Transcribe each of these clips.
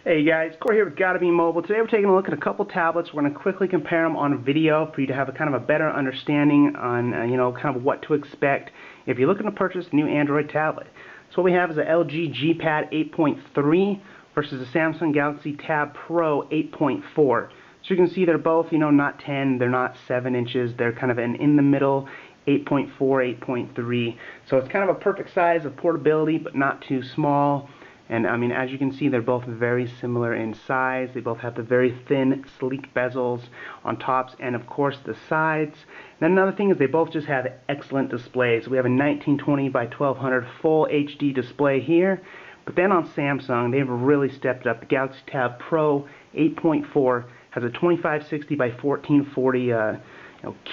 Hey guys, Corey here with Gotta Be Mobile. Today we're taking a look at a couple tablets. We're going to quickly compare them on video for you to have a kind of a better understanding on kind of what to expect if you're looking to purchase a new Android tablet. So what we have is a LG G Pad 8.3 versus a Samsung Galaxy Tab Pro 8.4. So you can see they're both, not 10, they're not 7 inches, they're kind of an in the middle 8.4, 8.3. So it's kind of a perfect size of portability but not too small. And I mean, as you can see, they're both very similar in size. They both have the very thin, sleek bezels on tops and, of course, the sides. And then another thing is they both just have excellent displays. We have a 1920 by 1200 full HD display here. But then on Samsung, they've really stepped up. The Galaxy Tab Pro 8.4 has a 2560 by 1440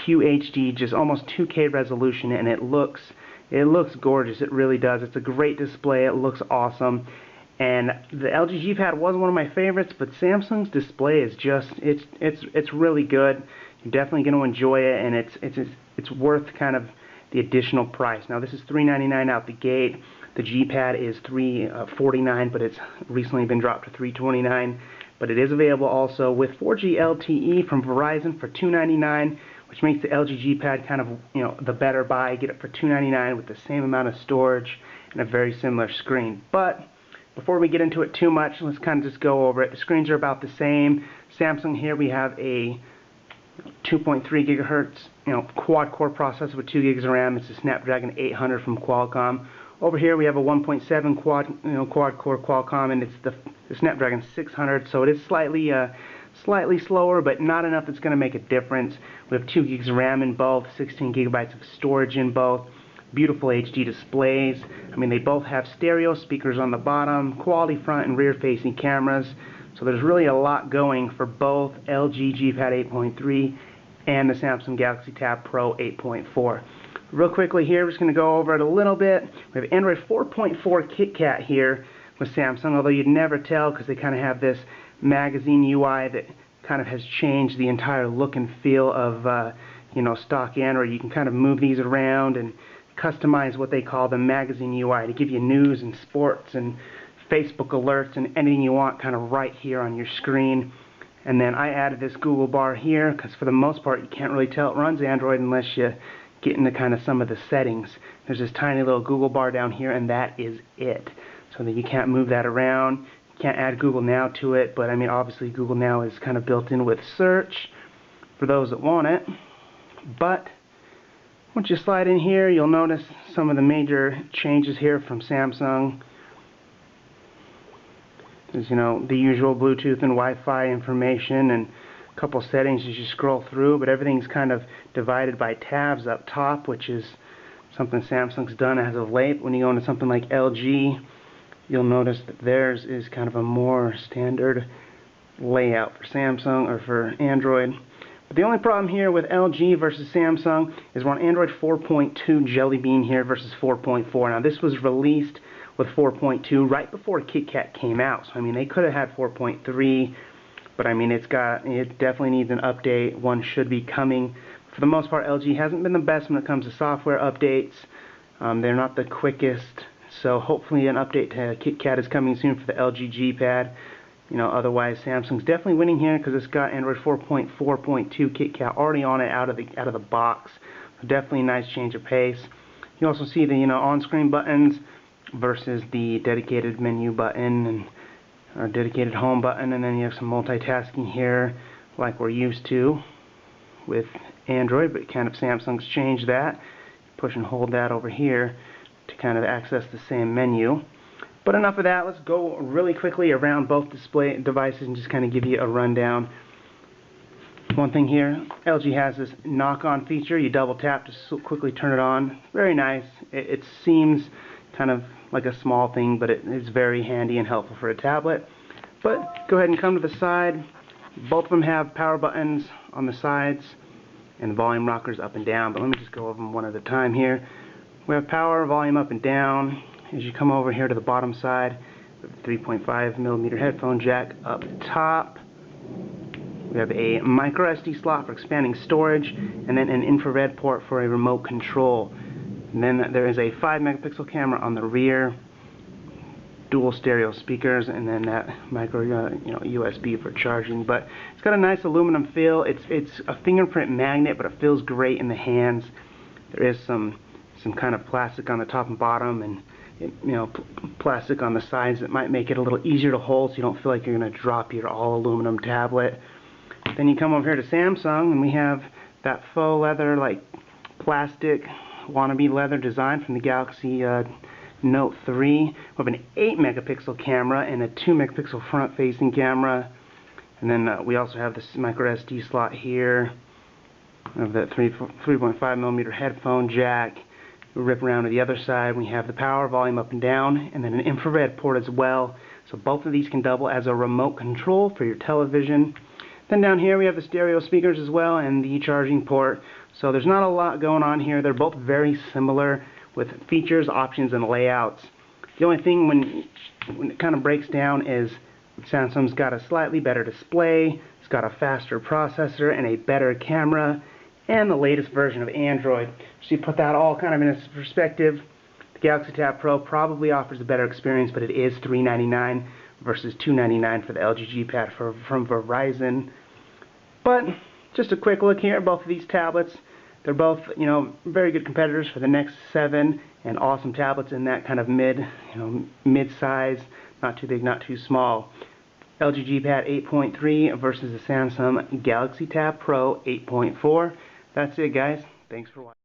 QHD, just almost 2K resolution, and it looks gorgeous. It really does. It's a great display. It looks awesome. And the LG G Pad was one of my favorites, but Samsung's display is just it's really good. You're definitely going to enjoy it, and it's worth kind of the additional price. Now this is $399 out the gate. The G Pad is $349, but it's recently been dropped to $329. But it is available also with 4G LTE from Verizon for $299, which makes the LG G Pad kind of the better buy. Get it for $299 with the same amount of storage and a very similar screen. But before we get into it too much, let's kind of just go over it. The screens are about the same. Samsung here we have a 2.3 gigahertz quad-core processor with 2 gigs of RAM. It's a Snapdragon 800 from Qualcomm. Over here we have a 1.7 quad-core Qualcomm, and it's the Snapdragon 600. So it is slightly slower, but not enough that's going to make a difference. We have 2 gigs of RAM in both, 16 gigabytes of storage in both. Beautiful HD displays. I mean, they both have stereo speakers on the bottom, quality front and rear facing cameras. So there's really a lot going for both LG G Pad 8.3 and the Samsung Galaxy Tab Pro 8.4. Real quickly here, we're just going to go over it a little bit. We have Android 4.4 KitKat here with Samsung, although you'd never tell because they kind of have this magazine UI that kind of has changed the entire look and feel of stock Android. You can kind of move these around and customize what they call the magazine UI to give you news and sports and Facebook alerts and anything you want kind of right here on your screen. And then I added this Google bar here because for the most part you can't really tell it runs Android unless you get into kind of some of the settings. There's this tiny little Google bar down here, and that is it. So that you can't move that around. You can't add Google Now to it, but I mean obviously Google Now is kind of built in with search for those that want it. But once you slide in here, you'll notice some of the major changes here from Samsung. There's, the usual Bluetooth and Wi-Fi information and a couple settings as you scroll through, but everything's kind of divided by tabs up top, which is something Samsung's done as of late. When you go into something like LG, you'll notice that theirs is kind of a more standard layout for Samsung or for Android. But the only problem here with LG versus Samsung is we're on Android 4.2 Jelly Bean here versus 4.4. Now this was released with 4.2 right before KitKat came out. So I mean they could have had 4.3, but I mean it definitely needs an update. One should be coming. For the most part, LG hasn't been the best when it comes to software updates. They're not the quickest. So hopefully an update to KitKat is coming soon for the LG G Pad. Otherwise Samsung's definitely winning here because it's got Android 4.4.2 KitKat already on it out of the box. So definitely a nice change of pace. You also see the on-screen buttons versus the dedicated menu button and dedicated home button, and then you have some multitasking here like we're used to with Android, but kind of Samsung's changed that. Push and hold that over here to kind of access the same menu. But enough of that, let's go really quickly around both display devices and just kind of give you a rundown. One thing here, LG has this knock-on feature. You double tap to quickly turn it on. Very nice. It seems kind of like a small thing, but it's very handy and helpful for a tablet. But go ahead and come to the side. Both of them have power buttons on the sides and volume rockers up and down, but let me just go over them one at a time here. We have power, volume up and down. As you come over here to the bottom side, we have a 3.5mm headphone jack up top. We have a micro SD slot for expanding storage, and then an infrared port for a remote control. And then there is a 5 megapixel camera on the rear. dual stereo speakers, and then that micro USB for charging. But it's got a nice aluminum feel. It's a fingerprint magnet, but it feels great in the hands. There is some kind of plastic on the top and bottom, and plastic on the sides that might make it a little easier to hold, so you don't feel like you're going to drop your all aluminum tablet. Then you come over here to Samsung, and we have that faux leather, like plastic wannabe leather design from the Galaxy Note 3. We have an 8 megapixel camera and a 2 megapixel front facing camera. And then we also have this micro SD slot here. We have that 3.5 millimeter headphone jack. We rip around to the other side. We have the power, volume up and down, and then an infrared port as well. So both of these can double as a remote control for your television. Then down here we have the stereo speakers as well and the charging port. So there's not a lot going on here. They're both very similar with features, options, and layouts. The only thing when it kind of breaks down is Samsung's got a slightly better display, it's got a faster processor and a better camera, and the latest version of Android. So you put that all kind of in its perspective, the Galaxy Tab Pro probably offers a better experience, but it is $399 versus $299 for the LG G Pad from Verizon. But just a quick look here at both of these tablets. They're both, very good competitors for the Nexus 7 and awesome tablets in that kind of mid-size, not too big, not too small. LG G Pad 8.3 versus the Samsung Galaxy Tab Pro 8.4. That's it, guys. Thanks for watching.